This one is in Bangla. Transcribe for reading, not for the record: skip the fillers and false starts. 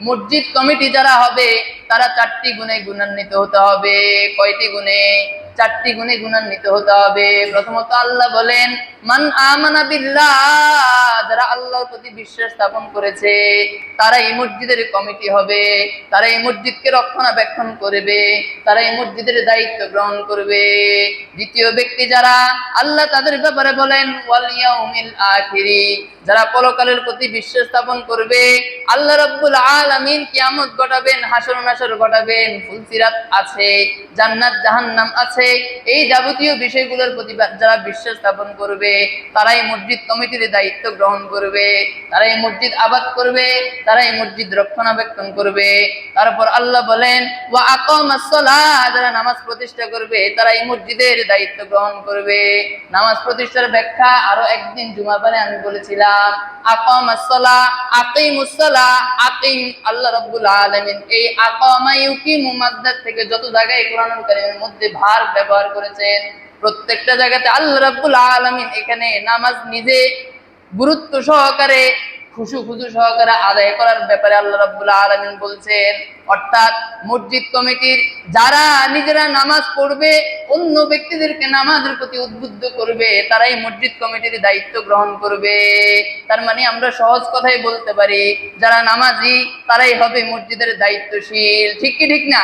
মসজিদ কমিটি যারা হবে তারা 4টি গুণে গুণান্বিত হতে হবে। কয়টি গুণে? 4টি গুণে গুণান্বিত হতে হবে। প্রথমত আল্লাহ বলেন, মান আমানা বিল্লাহ, যারা আল্লাহর প্রতি বিশ্বাস স্থাপন করেছে তারা এই মসজিদের কমিটি হবে, তারা এই মসজিদকে রক্ষণাবেক্ষণ করবে, তারা এই মসজিদের দায়িত্ব গ্রহণ করবে। দ্বিতীয় ব্যক্তি যারা, আল্লাহ তাদের ব্যাপারে বলেন ওয়াল ইয়াউমিল আখিরি, যারা পরকালের প্রতি বিশ্বাস স্থাপন করবে। আল্লাহ রাব্বুল আলামিন কিয়ামত ঘটাবেন, হাসর নাসর ঘটাবেন, ফুলসিরাত আছে, জান্নাত জাহান্নাম আছে, এই যাবতীয় বিষয়গুলোর প্রতি যারা বিশ্বাস স্থাপন করবে তারাই মসজিদ কমিটির দায়িত্ব গ্রহণ করবে, তারা এই মসজিদ আবাদ করবে, তারা এই মসজিদ রক্ষণাবেক্ষণ করবে। তারপর আল্লাহ বলেন ওয়া আকামাস সালাহ, যারা নামাজ প্রতিষ্ঠা করবে তারা এই মসজিদের দায়িত্ব গ্রহণ করবে। নামাজ প্রতিষ্ঠার ব্যাখ্যা আরো একদিন জুমাবারে আমি বলেছিলাম। আকামাস সালাহ, আকিমুস সালাহ, আকিম, আল্লাহ রাব্বুল আলামিন এই আকামা ইউকিমু মাদ্দার থেকে যত জায়গায় কোরআনুল কারীমের মধ্যে ভার ব্যবহার করেছেন প্রত্যেকটা জায়গাতে আল্লাহ রাব্বুল আলামিন এখানে নামাজ নিজে গুরুত্ব সহকারে খুশু সহকারে আদায় করার ব্যাপারে আল্লাহ রাব্বুল আলামিন বলছেন। অর্থাৎ মসজিদ কমিটির যারা নিজেরা নামাজ পড়বে, অন্য ব্যক্তিদেরকে নামাজের প্রতি উদ্বুদ্ধ করবে, তারাই মসজিদ কমিটির দায়িত্ব গ্রহণ করবে। তার মানে আমরা সহজ কথাই বলতে পারি, যারা নামাজি তারাই হবে মসজিদের দায়িত্বশীল। ঠিক কি ঠিক না?